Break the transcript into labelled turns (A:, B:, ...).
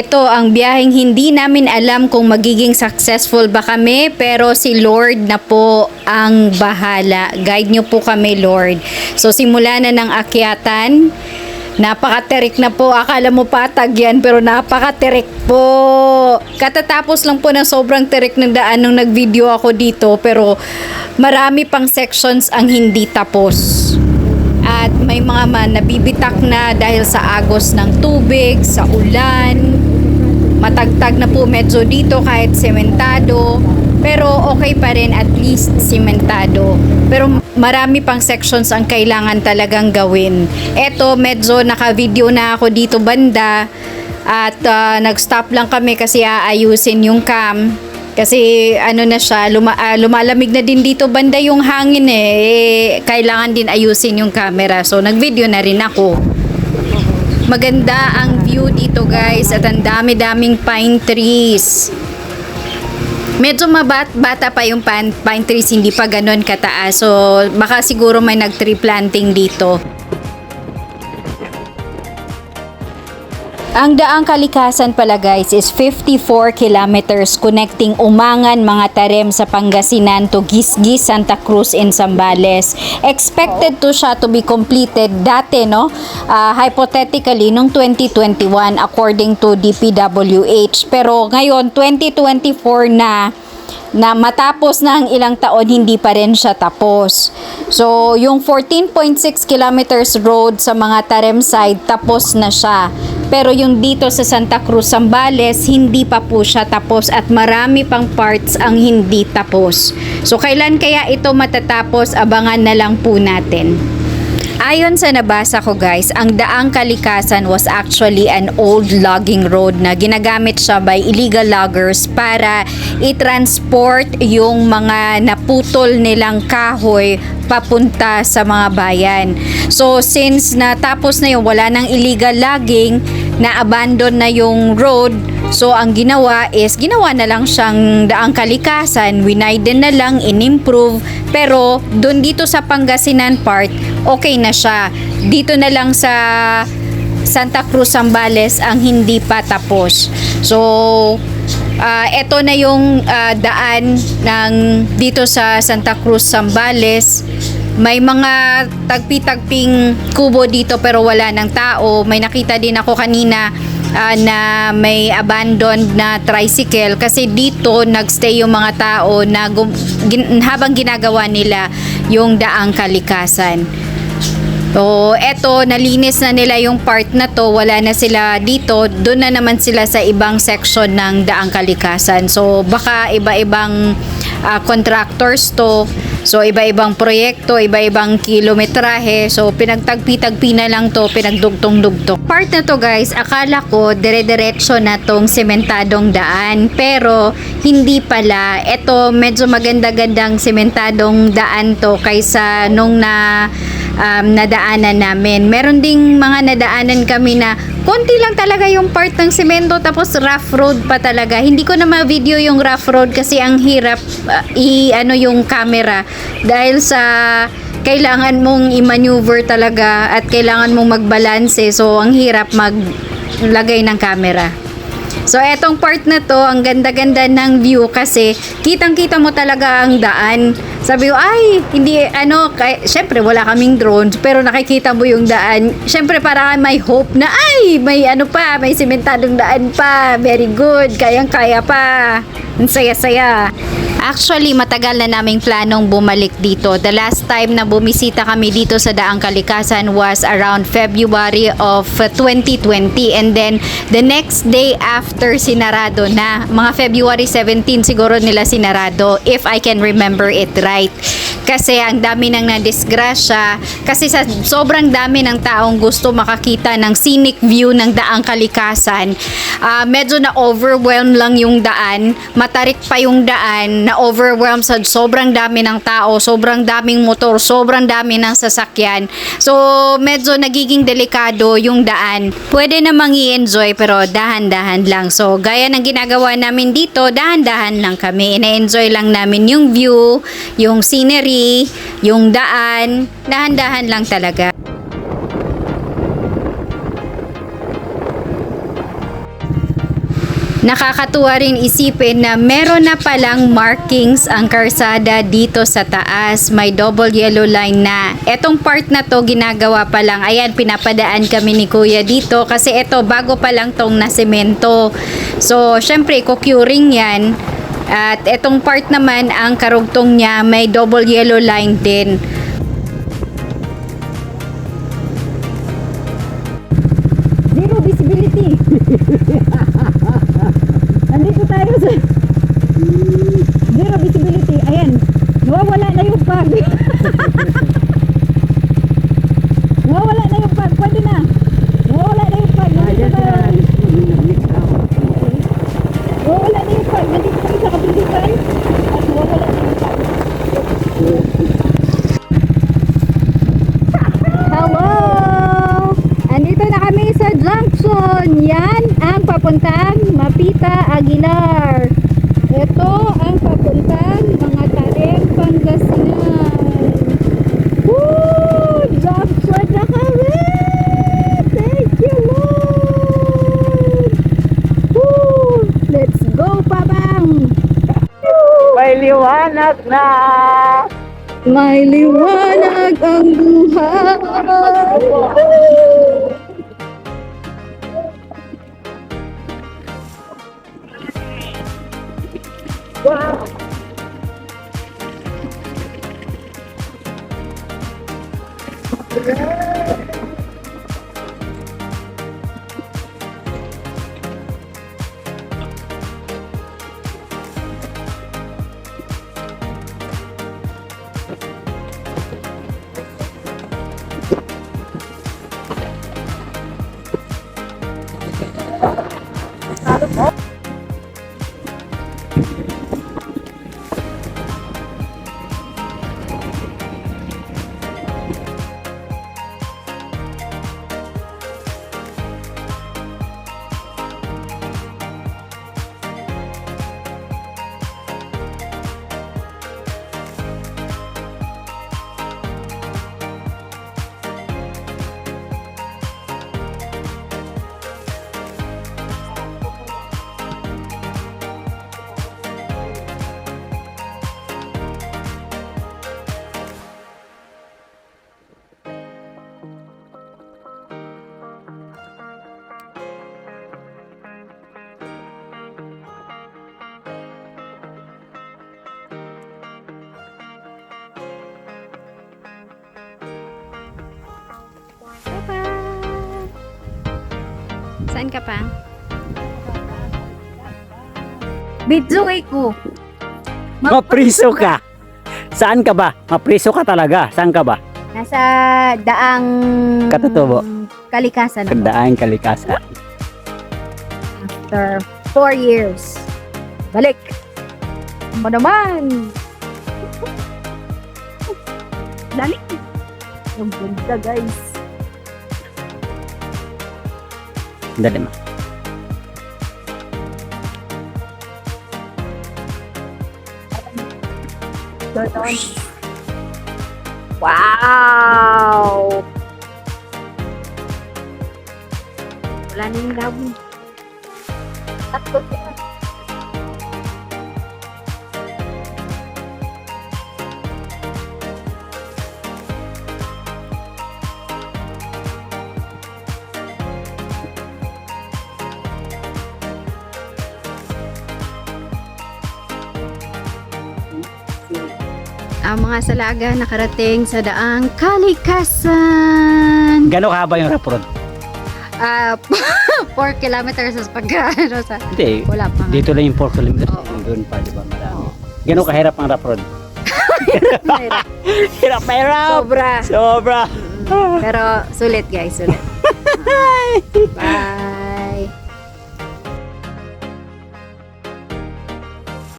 A: Ito ang biyaheng hindi namin alam kung magiging successful ba kami, pero si Lord na po ang bahala. Guide nyo po kami, Lord. So simula na ng akyatan. Napakatirik na po. Akala mo patag yan, pero napakatirik po. Katatapos lang po ng sobrang tirik ng daan nung nag-video ako dito, pero marami pang sections ang hindi tapos. At may mga nabibitak na dahil sa agos ng tubig, sa ulan. Matagtag na po medyo dito kahit sementado. Pero okay pa rin, at least sementado. Pero marami pang sections ang kailangan talagang gawin. Eto, medyo naka-video na ako dito banda. At nag-stop lang kami kasi aayusin yung cam. Kasi ano na siya, lumalamig na din dito banda yung hangin kailangan din ayusin yung camera. So nag-video na rin ako. Maganda ang view dito guys, at ang dami-daming pine trees. Medyo bata pa yung pine trees, hindi pa ganon kataas. So baka siguro may nag-tree planting dito. Ang daang kalikasan pala guys is 54 kilometers connecting Umangan, mga Tarem sa Pangasinan to Gisgis, Santa Cruz in Zambales. Expected to siya to be completed dati, no? Hypothetically, nung 2021 according to DPWH. Pero ngayon, 2024 na matapos na ang ilang taon, hindi pa rin siya tapos. So, yung 14.6 kilometers road sa mga Tarem side, tapos na siya. Pero yung dito sa Santa Cruz, Zambales, hindi pa po siya tapos at marami pang parts ang hindi tapos. So, kailan kaya ito matatapos? Abangan na lang po natin. Ayon sa nabasa ko guys, ang daang kalikasan was actually an old logging road na ginagamit siya by illegal loggers para i-transport yung mga naputol nilang kahoy papunta sa mga bayan. So since natapos na yung wala nang illegal logging, na-abandon na yung road, so ang ginawa is ginawa na lang siyang daang kalikasan, winaiden na lang, in-improve, pero doon dito sa Pangasinan part, okay na siya. Dito na lang sa Santa Cruz, Zambales ang hindi pa tapos. So eto na yung daan ng dito sa Santa Cruz, Zambales. May mga tagpi-tagping kubo dito pero wala ng tao. May nakita din ako kanina na may abandoned na tricycle kasi dito nagstay yung mga tao na habang ginagawa nila yung daang kalikasan. So, eto, nalinis na nila yung part na to, wala na sila dito, doon na naman sila sa ibang section ng daang kalikasan. So, baka iba-ibang contractors to, so iba-ibang proyekto, iba-ibang kilometrahe, so pinagtagpi-tagpi na lang to, pinagdugtong-dugtong. Part na to guys, akala ko dire-diretso na tong sementadong daan, pero hindi pala. Eto, medyo maganda-gandang sementadong daan to kaysa nung nadaanan namin. Meron ding mga nadaanan kami na konti lang talaga yung part ng semento, tapos rough road pa talaga. Hindi ko na ma-video yung rough road kasi ang hirap yung camera dahil sa kailangan mong i-maneuver talaga at kailangan mong magbalanse, so ang hirap maglagay ng camera. So, etong part na to, ang ganda-ganda ng view kasi kitang-kita mo talaga ang daan. Sabi ko, ay, hindi, syempre wala kaming drones, pero nakikita mo yung daan. Syempre, para may hope na, ay, may may sementadong daan pa. Very good, kayang-kaya pa. Ang saya-saya. Actually, matagal na naming planong bumalik dito. The last time na bumisita kami dito sa Daang Kalikasan was around February of 2020. And then, the next day after sinarado na, mga February 17 siguro nila sinarado, if I can remember it right. Kasi ang dami nang nadisgrasya. Kasi sa sobrang dami ng taong gusto makakita ng scenic view ng Daang Kalikasan, medyo na-overwhelm lang yung daan. Matarik pa yung daan, na-overwhelm sa sobrang dami ng tao, sobrang daming motor, sobrang dami ng sasakyan. So, medyo nagiging delikado yung daan. Pwede namang i-enjoy pero dahan-dahan lang. So, gaya ng ginagawa namin dito, dahan-dahan lang kami. Ina-enjoy lang namin yung view, yung scenery, yung daan, dahan-dahan lang talaga. Nakakatuwa rin isipin na meron na palang markings ang karsada dito sa taas. May double yellow line na. Etong part na to ginagawa pa lang. Ayan, pinapadaan kami ni Kuya dito kasi ito bago pa lang tong nasemento. So, syempre, kukuring yan. At etong part naman, ang karugtong niya may double yellow line din. Zero visibility. Andito tayo sa zero visibility. Ayan, nawawala na yung bag. Nawawala na yung bag. Pwede na. Nawawala na yung bag. Nawawala na yung bag. Nandito kami sa kapilitan. At nawawala na yung bag. Hello! Andito na kami sa junction. Yan ang papuntang Mapita, Aguilar. Ito ang papuntang mga Tarem, Pangasinan. Woo! Junction na kami! Thank you, Lord! Woo! Let's go, Pabang!
B: May liwanag na.
A: May liwanag ang buhay! Saan ka pa? Bidzoy ko.
B: Mapriso ka. Saan ka ba? Mapriso ka talaga. Saan ka ba?
A: Nasa daang
B: Katutubo.
A: Kalikasan.
B: Kandaan Kalikasan.
A: After 4 years. Balik. Ano naman? Dali. Ang ganda, guys.
B: Dali ma.
A: Wow! Wala na yung gawin. Tatlo sila. Ang mga salaga nakarating sa daang Kalikasan.
B: Gano'ng haba yung rough road?
A: 4 kilometers sa pagkano sa...
B: Hindi.
A: Wala pa.
B: Dito lang yung 4 kilometers.
A: Oo.
B: Doon pa, di ba? Marami. Gano'ng kahirap ang rough road?
A: Mahirap.
B: Hirap na hirap!
A: Sobra.
B: Sobra!
A: Pero sulit guys, sulit. Bye.